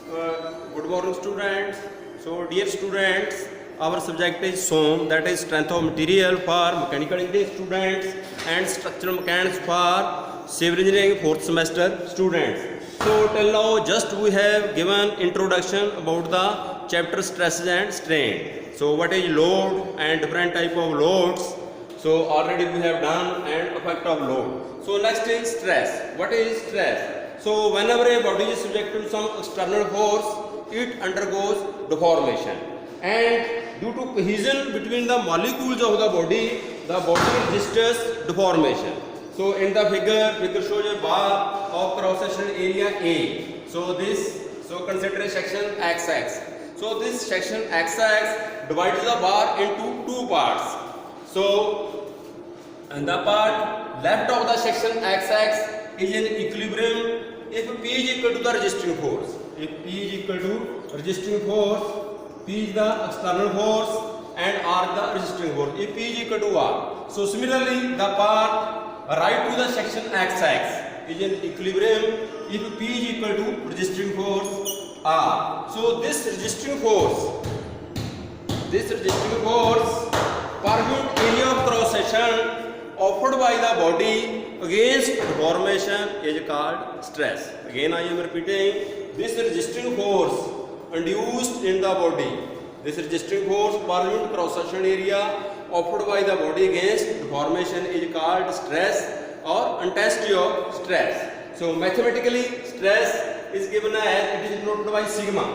Good morning, students. So, dear students, our subject is SOM, that is strength of material for mechanical engineering students and structural mechanics for civil engineering 4th semester students. So, till now, just we have given introduction about the chapter stresses and strain. So, what is load and different type of loads. So, already we have done and effect of load. So, next is stress. What is stress? So, whenever a body is subjected to some external force, it undergoes deformation, and due to cohesion between the molecules of the body registers deformation. So, in the figure shows a bar of cross-sectional area A. So, consider a section XX. So, this section XX divides the bar into two parts. So, and the part left of the section XX is in equilibrium if P is equal to the resisting force. If P is equal to resisting force, P is the external force and R the resisting force. If P is equal to R. So similarly, the part right to the section XX is in equilibrium if P is equal to resisting force R. So this resisting force per unit area of cross section offered by the body against deformation is called stress. Again I am repeating, this resisting force induced in the body, this resisting force per unit cross section area offered by the body against deformation is called stress or intensity of stress. So mathematically stress is given as, it is denoted by sigma.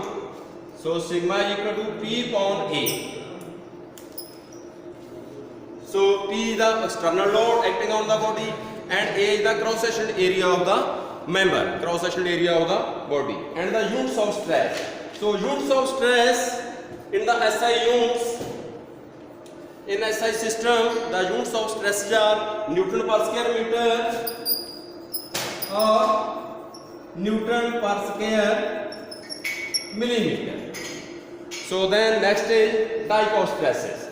So sigma is equal to P upon A. So P is the external load acting on the body and A is the cross-sectional area of the member, cross-sectional area of the body, and the units of stress. So units of stress in the SI units, in SI system, the units of stress are Newton per square meter or Newton per square millimeter. So then next is type of stresses.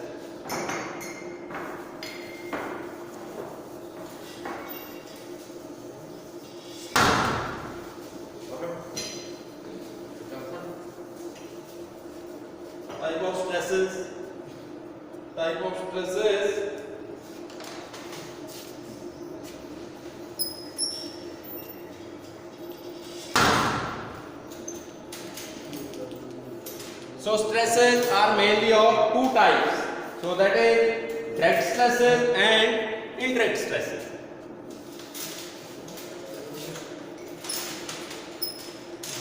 Type of stresses. So stresses are mainly of two types. So that is direct stresses and indirect stresses.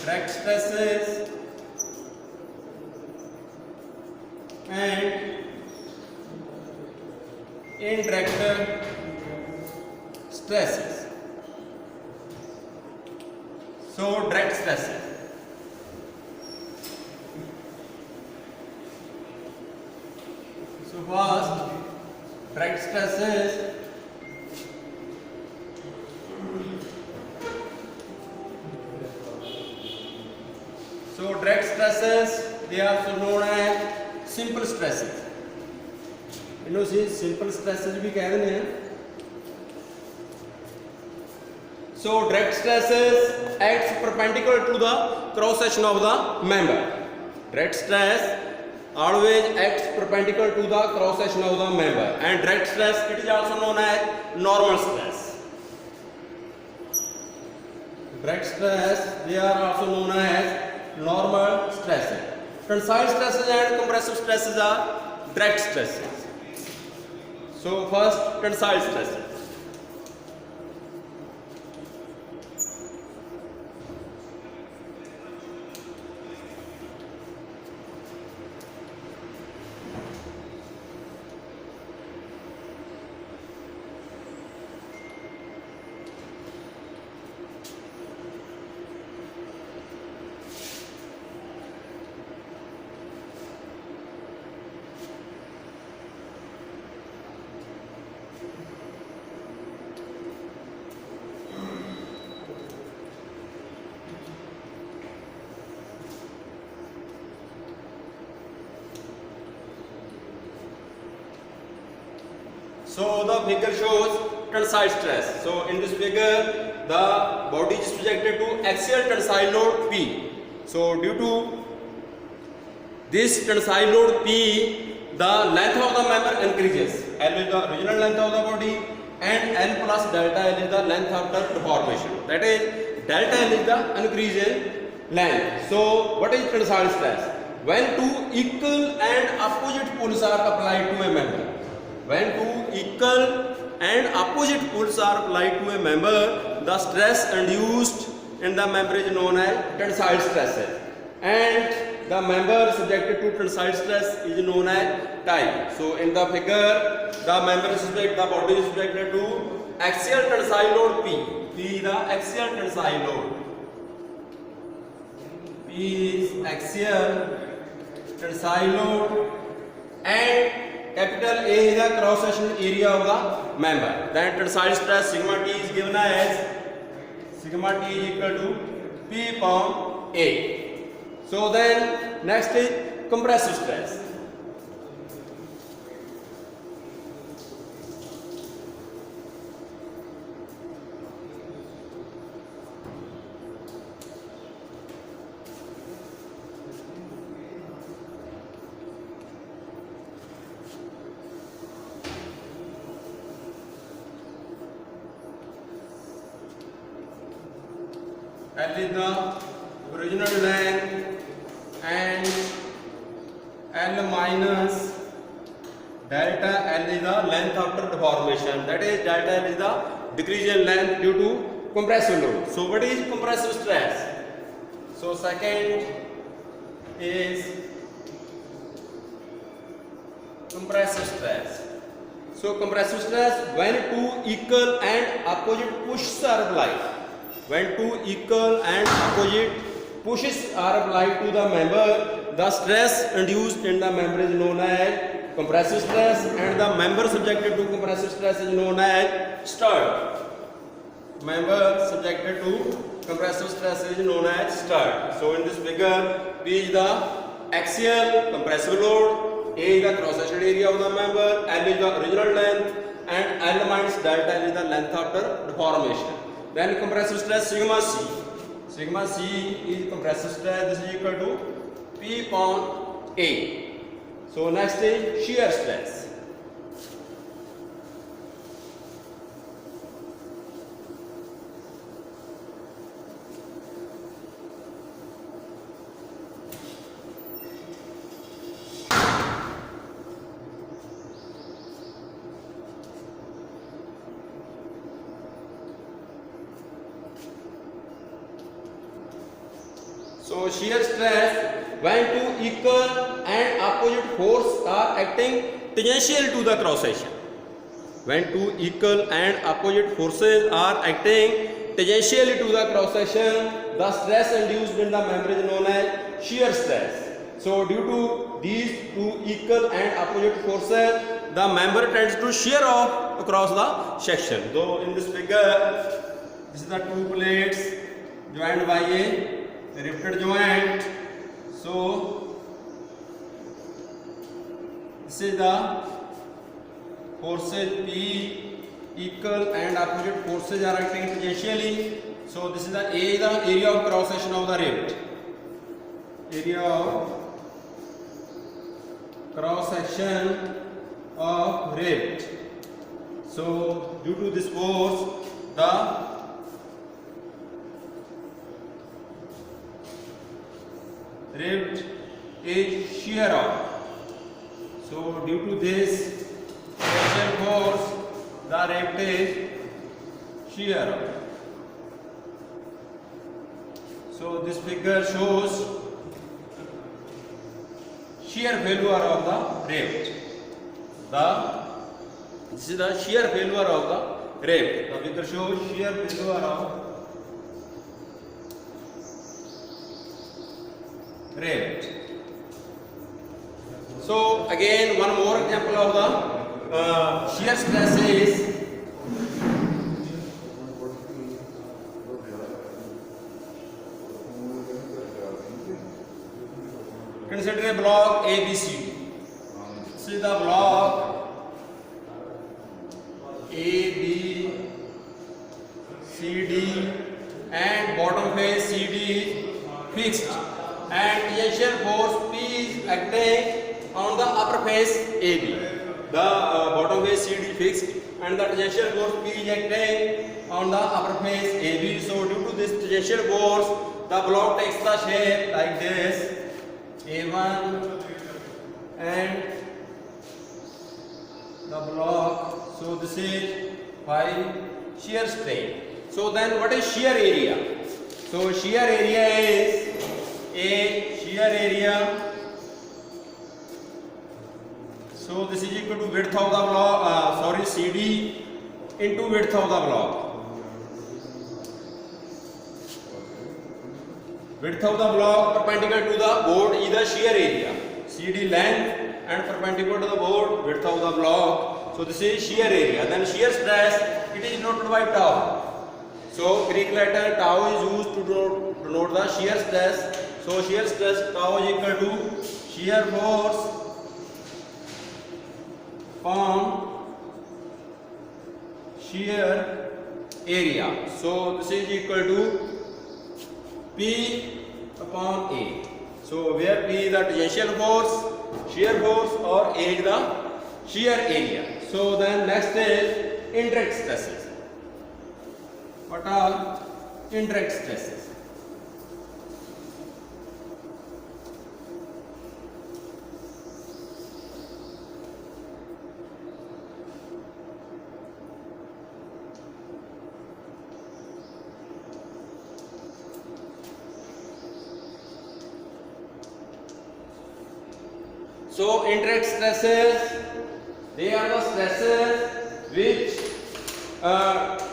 Direct stresses and indirect stresses. So direct stresses. So first, direct stresses. So direct stresses, they are also known as simple stresses. इन्हों से simple stresses भी कह रहे हैं. So direct stresses acts perpendicular to the cross section of the member. Direct stress always acts perpendicular to the cross section of the member, and direct stress, it is also known as normal stress. Direct stress, they are also known as normal stresses. Tensile stresses and compressive stresses are direct stresses. So first, tensile stresses. So the figure shows tensile stress. So in this figure, the body is subjected to axial tensile load P. So due to this tensile load P, the length of the member increases. L is the original length of the body and L plus delta L is the length after deformation. That is, delta L is the increase in length. So what is tensile stress? When two equal and opposite pulls are applied to a member. When two equal and opposite pulls are applied to a member, the stress induced in the member is known as tensile stress. And the member subjected to tensile stress is known as tie. So in the figure, the member is subjected, the body is subjected to axial tensile load P. P is the axial tensile load. P is axial tensile load and capital A is the cross sectional area of the member. Then tensile stress sigma T is given as sigma T is equal to P upon A. So then next is compressive stress. L is the original length and L minus delta L is the length after deformation. That is, delta L is the decrease in length due to compressive load. So what is compressive stress? So second is compressive stress. So compressive stress, when two equal and opposite pushes are applied. When two equal and opposite pushes are applied to the member, the stress induced in the member is known as compressive stress, and the member subjected to compressive stress is known as stirred. Member subjected to compressive stress is known as stirred. So in this figure, P is the axial compressive load, A is the cross-sectional area of the member, L is the original length, and L minus delta L is the length after deformation. Then compressive stress sigma C. Sigma C is compressive stress. This is equal to P upon A. So next is shear stress. So shear stress, when two equal and opposite forces are acting tangential to the cross section. When two equal and opposite forces are acting tangentially to the cross section, the stress induced in the member is known as shear stress. So due to these two equal and opposite forces, the member tends to shear off across the section. So in this figure, this is the two plates joined by a riveted joint. So this is the forces P, equal and opposite forces are acting tangentially. So this is the A, the area of cross section of the rivet. Area of cross section of rivet. So due to this force, the rivet is shear off. So due to this pressure force, the rivet is shear off. So this figure shows shear failure of the rivet. This is the shear failure of the rivet. The figure shows shear failure of rivet. So again, one more example of the shear stress is consider a block ABCD. This is the block ABCD and bottom face CD is fixed. and tangential force P is acting on the upper face AB. The bottom face CD fixed and the tangential force P is acting on the upper face AB. So due to this tangential force, the block takes the shape like this, A1 and the block. So this is phi shear strain. So then what is shear area? So shear area is A shear area. So this is equal to width of the block, CD into width of the block. Width of the block perpendicular to the board is the shear area. CD length and perpendicular to the board, width of the block. So this is shear area. Then shear stress, it is denoted by tau. So Greek letter tau is used to denote the shear stress. So shear stress tau is equal to shear force upon shear area. So this is equal to P upon A. So where P is the tangential force, shear force, or A is the shear area. So then next is indirect stresses. What are indirect stresses? So indirect stresses, they are the stresses which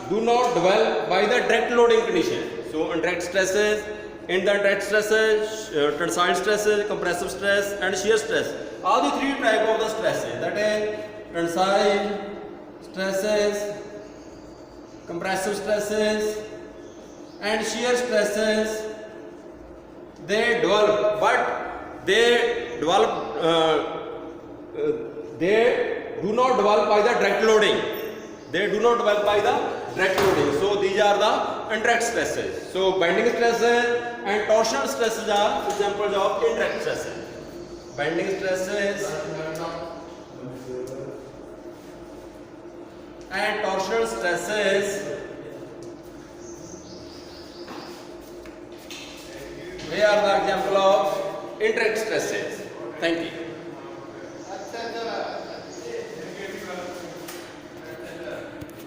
do not develop by the direct loading condition. So indirect stresses, in the indirect stresses, tensile stresses, compressive stress and shear stress. All the three types of the stresses, that is tensile stresses, compressive stresses and shear stresses, they develop, but they develop they do not develop by the direct loading. They do not develop by the direct loading. So these are the indirect stresses. So bending stresses and torsional stresses are examples of indirect stresses. Bending stresses and torsional stresses, they are the example of indirect stresses. Thank you.